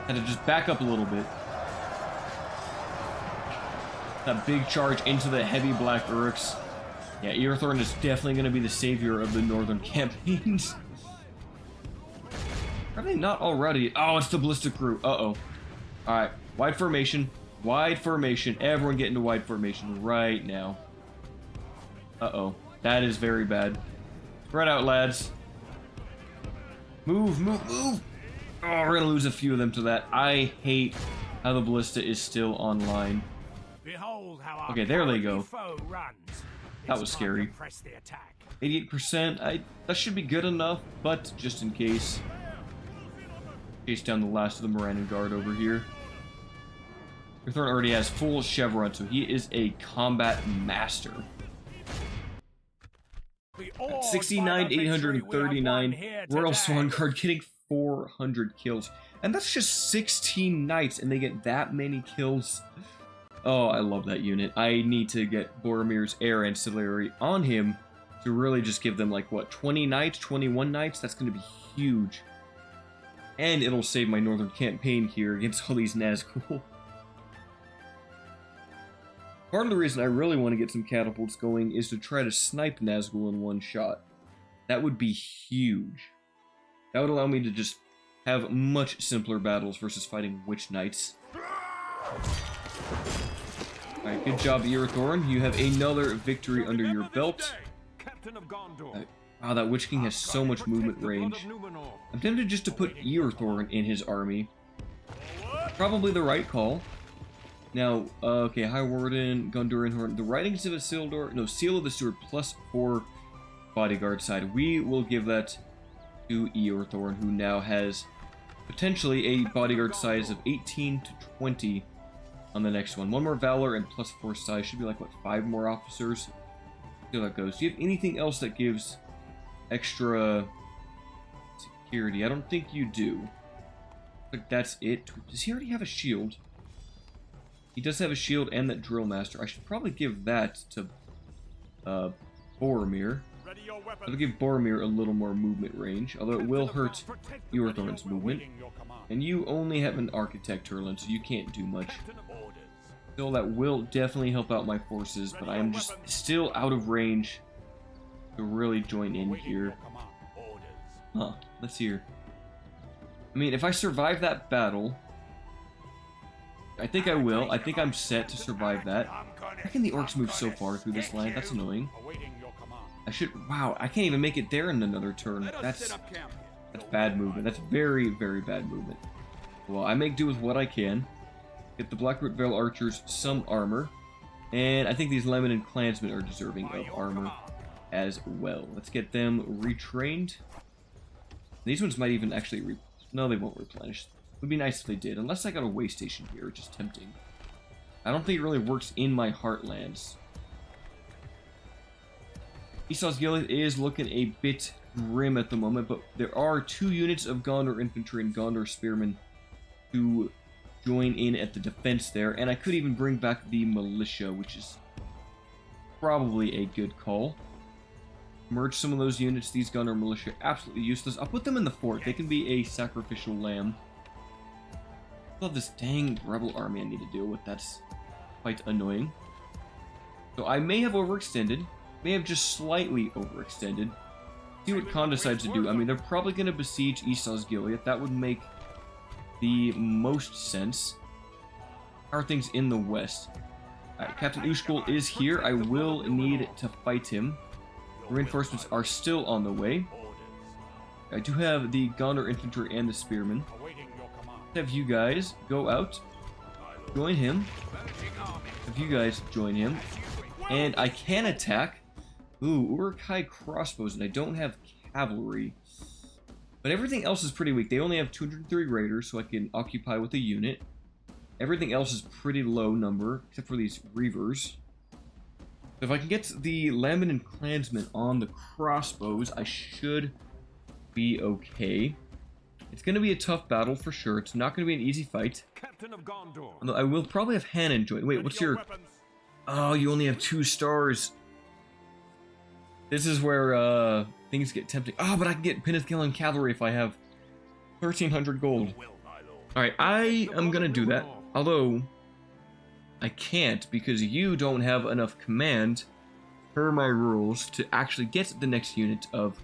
Had to just back up a little bit. That big charge into the heavy Black Uruks. Yeah, Iorthorn is definitely going to be the savior of the northern campaigns. Are they not already? Oh, it's the ballista crew. Uh-oh. Alright, wide formation. Wide formation. Everyone get into wide formation right now. Uh-oh. That is very bad. Spread out, lads. Move, move, move! Oh, we're going to lose a few of them to that. I hate how the ballista is still online. Behold how Okay, there they go. runs. That was scary. 88%. That should be good enough, but just in case. Chase down the last of the Morannon guard over here. Iorthorn already has full chevron, so he is a combat master. 69, 839. Royal Swanguard getting 400 kills. And that's just 16 knights, and they get that many kills. Oh, I love that unit. I need to get Boromir's Air Ancillary on him to really just give them, like, what, 20 knights, 21 knights? That's going to be huge. And it'll save my northern campaign here against all these Nazgul. Part of the reason I really want to get some catapults going is to try to snipe Nazgul in one shot. That would be huge. That would allow me to just have much simpler battles versus fighting Witch Knights. Alright, good job, Iorthorn. You have another victory under your belt. Wow, that Witch King has so much movement range. I'm tempted just to put Iorthorn in his army. Probably the right call. Now, okay, High Warden, Duinhir, the Writings of Isildur, no, Seal of the Steward, +4 bodyguard side. We will give that to Iorthorn, who now has potentially a bodyguard size of 18 to 20 on the next one. One more Valor and +4 size. Should be like, what, 5 more officers? See how that goes. Do you have anything else that gives extra security? I don't think you do. Like, that's it. Does he already have a shield? He does have a shield and that Drill Master. I should probably give that to Boromir. I'll give Boromir a little more movement range, although it will hurt Iorthorn's movement. And you only have an Architect, Hirluin, so you can't do much. Still, that will definitely help out my forces, but I am just still out of range to really join in here. Huh, let's see here. I mean, if I survive that battle, I think I will. I think I'm set to survive that. How can the orcs move so far through this land? That's annoying. I should... Wow, I can't even make it there in another turn. That's bad movement. That's very, very bad movement. Well, I make do with what I can. Get the Blackroot Vale archers some armor. And I think these Lamedon clansmen are deserving of armor as well. Let's get them retrained. These ones might even actually... No, they won't replenish. It would be nice if they did, unless I got a way station here, which is tempting. I don't think it really works in my heartlands. Esau's Guild is looking a bit grim at the moment, but there are 2 units of Gondor infantry and Gondor spearmen to join in at the defense there, and I could even bring back the militia, which is probably a good call. Merge some of those units. These Gondor militia absolutely useless. I'll put them in the fort. They can be a sacrificial lamb. I love this dang rebel army I need to deal with. That's quite annoying. So I may have overextended, may have just slightly overextended. See what Khan decides to do. I mean, they're probably going to besiege East Osgiliath. That would make the most sense. How are things in the west? Captain Ushgol is here. I will need to fight him. Reinforcements are still on the way. I do have the Gondor infantry and the spearmen. Have you guys go out, join him. Have you guys join him. And I can attack. Ooh, Uruk-hai crossbows, and I don't have cavalry. But everything else is pretty weak. They only have 203 raiders, so I can occupy with a unit. Everything else is pretty low number, except for these reavers. So if I can get the Lamedon clansmen on the crossbows, I should be okay. It's going to be a tough battle for sure. It's not going to be an easy fight. Captain of Gondor. Although I will probably have Hanan join. Wait, what's your... Oh, you only have 2 stars. This is where things get tempting. Oh, but I can get Penithgalen cavalry if I have 1,300 gold. Alright, I am going to do that. Although, I can't because you don't have enough command per my rules to actually get the next unit of...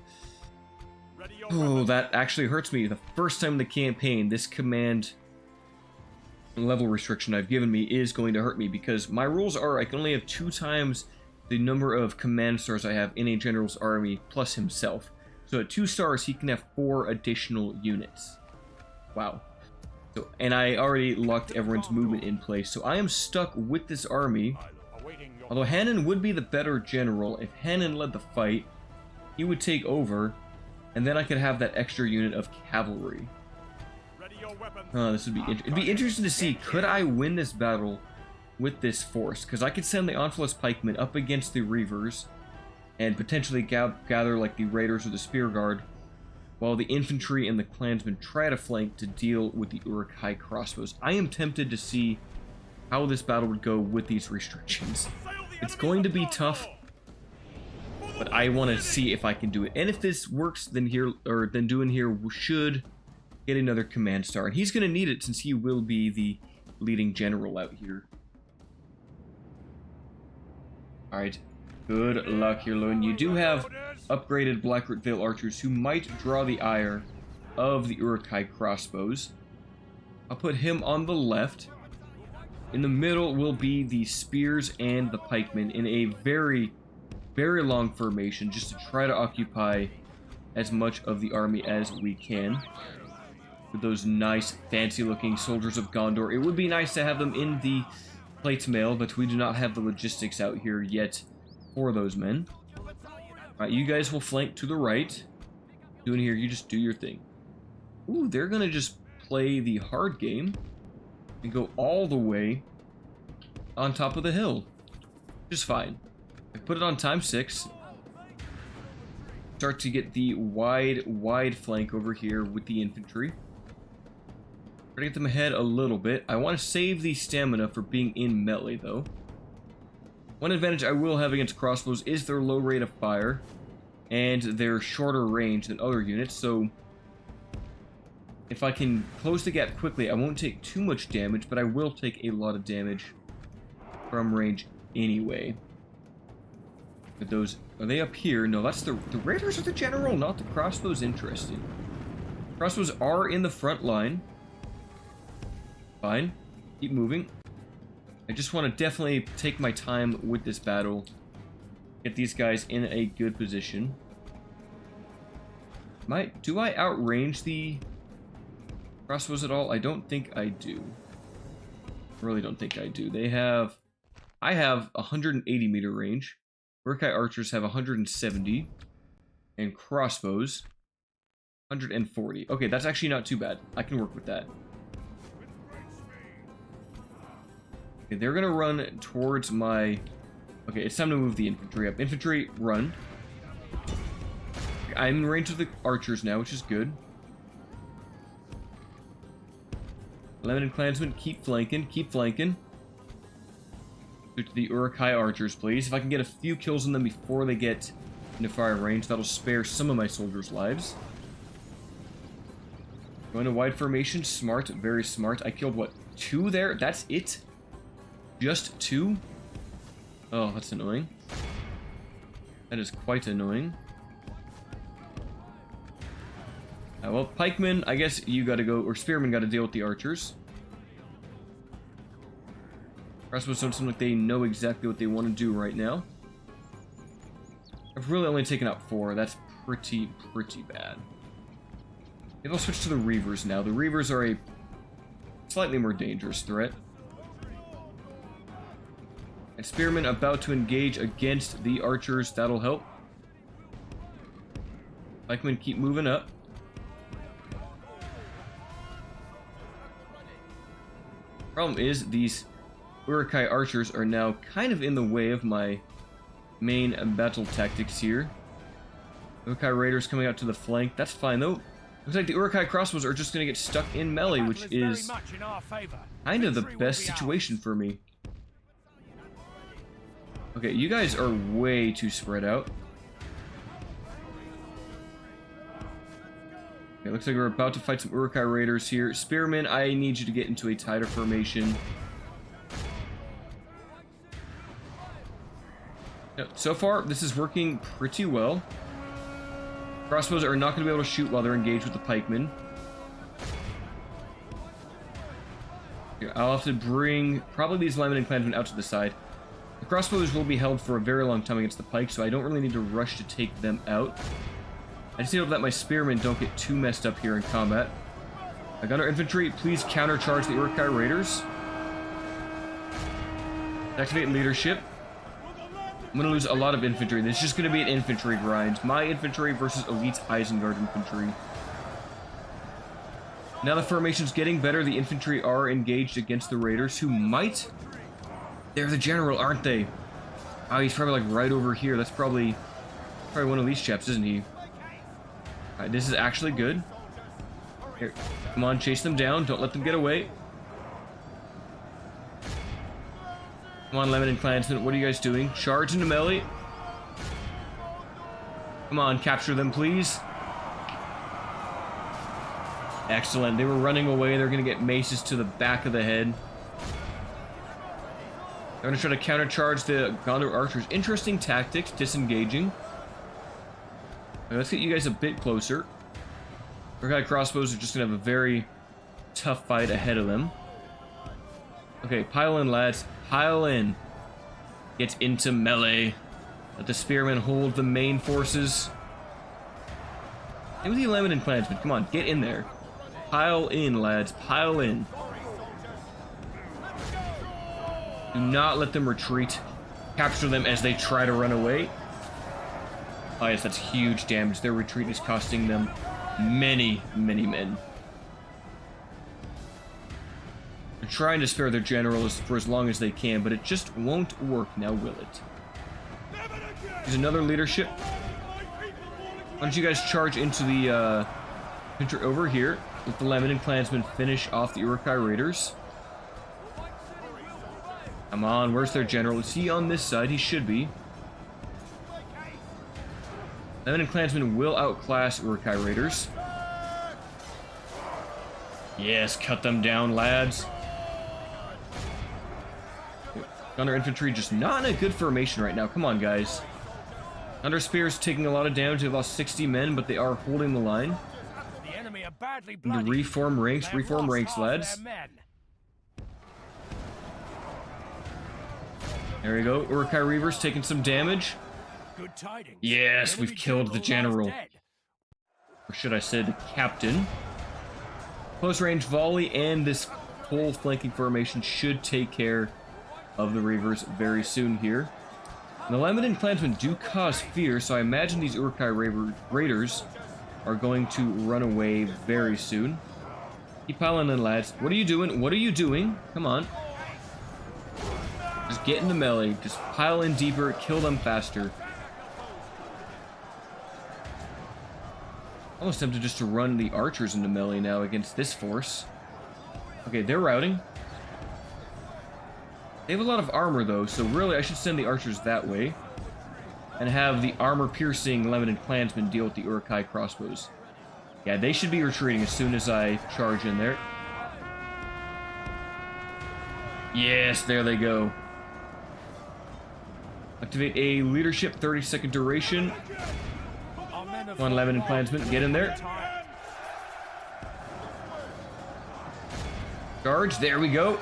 Oh, that actually hurts me. The first time in the campaign, this command level restriction I've given me is going to hurt me because my rules are I can only have 2 times the number of command stars I have in a general's army plus himself. So at 2 stars, he can have 4 additional units. Wow. So, and I already locked everyone's movement in place, so I am stuck with this army. Although Hanan would be the better general. If Hanan led the fight, he would take over, and then I could have that extra unit of cavalry. This would be it'd be interesting to see, could I win this battle with this force? Because I could send the Enfilus pikemen up against the reavers, and potentially gather like the raiders or the spear guard, while the infantry and the clansmen try to flank to deal with the Uruk-hai crossbows. I am tempted to see how this battle would go with these restrictions. It's going to be tough, but I want to see if I can do it. And if this works, then Duinhir should get another command star. And he's going to need it since he will be the leading general out here. Alright, good luck, Hirluin. You do have upgraded Blackroot Vale archers who might draw the ire of the Uruk-hai crossbows. I'll put him on the left. In the middle will be the spears and the pikemen in a very, very long formation just to try to occupy as much of the army as we can. With those nice, fancy-looking soldiers of Gondor. It would be nice to have them in the plate mail, but we do not have the logistics out here yet for those men. Alright, you guys will flank to the right. Duinhir, you just do your thing. Ooh, they're gonna just play the hard game and go all the way on top of the hill. Just fine. I put it on ×6. Start to get the wide flank over here with the infantry. Try to get them ahead a little bit. I want to save the stamina for being in melee, though. One advantage I will have against crossbows is their low rate of fire and their shorter range than other units, so if I can close the gap quickly, I won't take too much damage, but I will take a lot of damage from range anyway. But those, are they up here? No, that's the raiders are the general, not the crossbows. Interesting. Crossbows are in the front line. Fine. Keep moving. I just want to definitely take my time with this battle. Get these guys in a good position. Do I outrange the crossbows at all? I don't think I do. I really don't think I do. I have 180 meter range. Uruk-hai archers have 170. And crossbows, 140. Okay, that's actually not too bad. I can work with that. Okay, they're gonna run towards my... Okay, it's time to move the infantry up. Infantry, run. I'm in range of the archers now, which is good. Lamedon clansmen, keep flanking, keep flanking. To the Uruk-hai archers, please. If I can get a few kills on them before they get into fire range, that'll spare some of my soldiers' lives. Going to wide formation, smart, very smart. I killed, what, 2 there? That's it? Just 2? Oh, that's annoying. That is quite annoying. Well, pikemen, I guess you gotta go, or spearmen gotta deal with the archers. Crossbows don't seem like they know exactly what they want to do right now. I've really only taken out 4. That's pretty bad. Maybe I'll switch to the Reavers now. The Reavers are a slightly more dangerous threat. And spearmen about to engage against the archers. That'll help. Pikemen keep moving up. Problem is, these Uruk-hai archers are now kind of in the way of my main battle tactics here. Uruk-hai raiders coming out to the flank. That's fine, though. Looks like the Uruk-hai crossbows are just going to get stuck in melee, which is kind of the best situation for me. Okay, you guys are way too spread out. Okay, looks like we're about to fight some Uruk-hai raiders here. Spearmen, I need you to get into a tighter formation. So far, this is working pretty well. Crossbows are not going to be able to shoot while they're engaged with the pikemen. Here, I'll have to bring probably these Lamedon clansmen out to the side. The crossbows will be held for a very long time against the pikes, so I don't really need to rush to take them out. I just need to let my spearmen don't get too messed up here in combat. Gondor infantry, please countercharge the Uruk-hai raiders. Activate leadership. I'm going to lose a lot of infantry. This is just going to be an infantry grind. My infantry versus elite Isengard infantry. Now the formation's getting better. The infantry are engaged against the raiders, who might... They're the general, aren't they? Oh, he's probably like right over here. That's probably one of these chaps, isn't he? Alright, this is actually good. Here, come on, chase them down. Don't let them get away. Come on, Lamedon clansmen. What are you guys doing? Charge into melee. Come on, capture them, please. Excellent. They were running away. They're going to get maces to the back of the head. They're going to try to countercharge the Gondor archers. Interesting tactics. Disengaging. Okay, let's get you guys a bit closer. Uruk-hai crossbows are just going to have a very tough fight ahead of them. Okay, pile in, lads. Pile in. Get into melee. Let the spearmen hold the main forces. Maybe the Lamedon clansmen. Come on, get in there. Pile in, lads. Pile in. Do not let them retreat. Capture them as they try to run away. Oh yes, that's huge damage. Their retreat is costing them many men. They're trying to spare their generals for as long as they can, but it just won't work, now will it? There's another leadership. Why don't you guys charge into the infantry over here. Let the Lamedon clansmen finish off the Uruk-hai raiders. Come on, where's their general? Is he on this side? He should be. Lamedon clansmen will outclass Uruk-hai raiders. Yes, cut them down, lads. Gondor infantry just not in a good formation right now. Come on, guys. Gondor spears taking a lot of damage. They lost 60 men, but they are holding the line. The enemy are badly Need to reform ranks, lads. There we go. Uruk-hai Reavers taking some damage. Good tidings. Yes, we've killed the general. Or should I say the captain. Close range volley and this whole flanking formation should take care of the Reavers very soon here. And the Lamedon clansmen do cause fear, so I imagine these Uruk-hai raiders are going to run away very soon. Keep piling in, lads. What are you doing? What are you doing? Come on. Just get into melee. Just pile in deeper. Kill them faster. Almost tempted just to run the archers into melee now against this force. Okay, they're routing. They have a lot of armor, though, so really I should send the archers that way. And have the armor-piercing Lamedon clansmen deal with the Uruk-hai crossbows. Yeah, they should be retreating as soon as I charge in there. Yes, there they go. Activate a leadership, 30-second duration. Come on, Lamedon clansmen, get in there. Charge, there we go.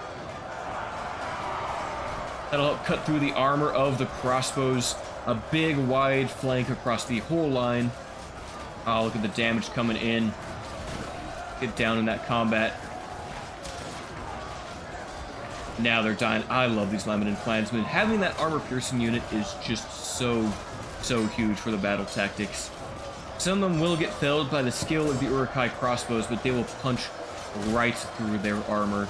That'll help cut through the armor of the crossbows. A big, wide flank across the whole line. Oh, look at the damage coming in. Get down in that combat. Now they're dying. I love these Lamedon clansmen. Having that armor-piercing unit is just so huge for the battle tactics. Some of them will get felled by the skill of the Uruk-hai crossbows, but they will punch right through their armor,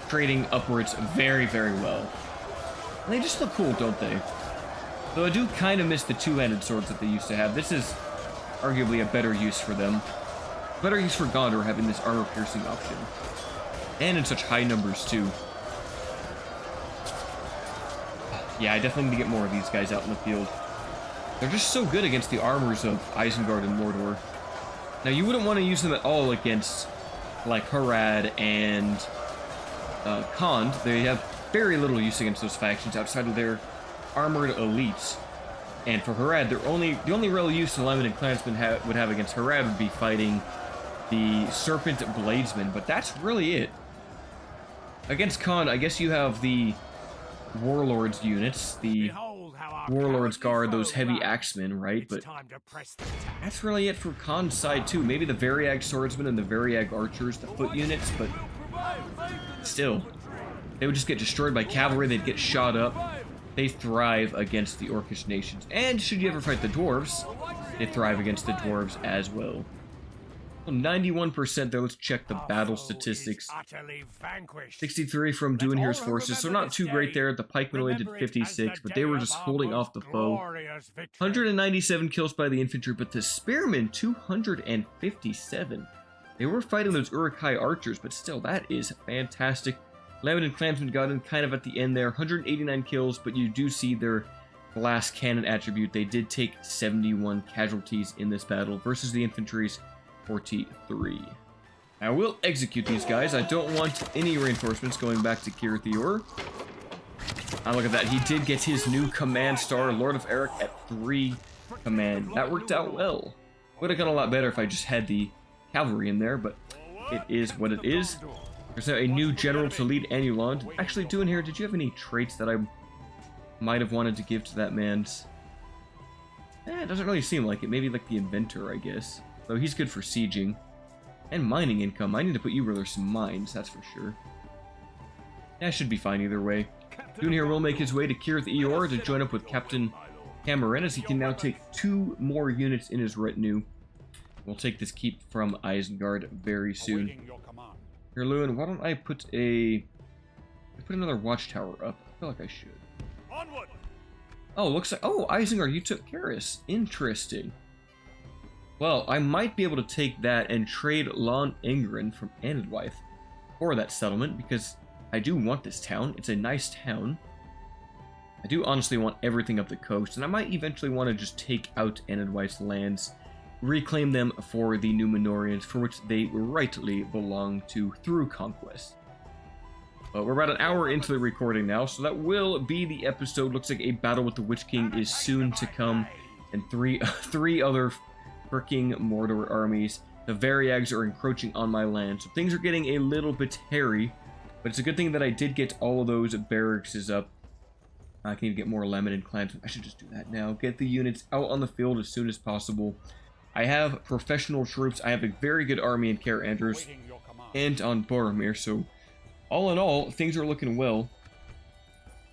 trading upwards very well. And they just look cool, don't they? Though I do kind of miss the two-handed swords that they used to have. This is arguably a better use for them. Better use for Gondor having this armor-piercing option. And in such high numbers, too. Yeah, I definitely need to get more of these guys out in the field. They're just so good against the armors of Isengard and Mordor. Now, you wouldn't want to use them at all against, like, Harad and Khand. They have very little use against those factions outside of their armored elites. And for Harad, the only real use the Lamedon clansmen would have against Harad would be fighting the Serpent Bladesmen, but that's really it. Against Khand, I guess you have the Warlords units, the Warlords Guard, those heavy axemen, right? But that's really it for Khan's side, too. Maybe the Variag Swordsmen and the Variag Archers, the foot units, but still. They would just get destroyed by cavalry, they'd get shot up. They thrive against the Orcish nations. And should you ever fight the Dwarves, they thrive against the Dwarves as well. 91% there. Let's check the battle statistics. 63 from Duinhir's forces, so not too great there. The pikemen only did 56, but they were just holding off the foe. 197 kills by the infantry, but the spearmen, 257. They were fighting those Uruk-hai archers, but still, that is fantastic. Lamedon clansmen got in kind of at the end there. 189 kills, but you do see their glass cannon attribute. They did take 71 casualties in this battle versus the infantry's 43. I will execute these guys. I don't want any reinforcements going back to Iorthorn. Look at that. He did get his new command star, Lord of Eric, at 3 command. That worked out well. Would have gone a lot better if I just had the cavalry in there, but it is what it is. There's now a new general to lead Anulond. Actually, Duinhir, did you have any traits that I might have wanted to give to that man's? It doesn't really seem like it. Maybe like the inventor, I guess. Though he's good for sieging. And mining income. I need to put you where there's some mines, that's for sure. That should be fine either way. Duinhir will make his way to Iorthorn to join up with Captain Cameron, as he can now take 2 more units in his retinue. We'll take this keep from Isengard very soon. Hirluin, why don't I put another watchtower up? I feel like I should. Onward. Oh, looks like... Oh, Isengard, you took Karis. Interesting. Well, I might be able to take that and trade Lon Ingren from Anedwythe for that settlement, because I do want this town. It's a nice town. I do honestly want everything up the coast, and I might eventually want to just take out Anedwythe's lands, reclaim them for the Númenóreans, for which they rightly belong to through conquest. But we're about an hour into the recording now, so that will be the episode. Looks like a battle with the Witch King is soon to come, and three other freaking Mordor armies. The Variags are encroaching on my land, so things are getting a little bit hairy, but it's a good thing that I did get all of those barracks up. I can even get more Lamedon clans. I should just do that now. Get the units out on the field as soon as possible. I have professional troops. I have a very good army in Caer Andrews and on Boromir, so all in all, things are looking well.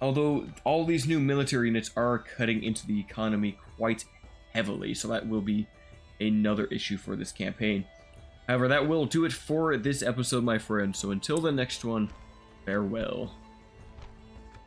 Although all these new military units are cutting into the economy quite heavily, so that will be another issue for this campaign. However, that will do it for this episode, my friends. So until the next one, farewell.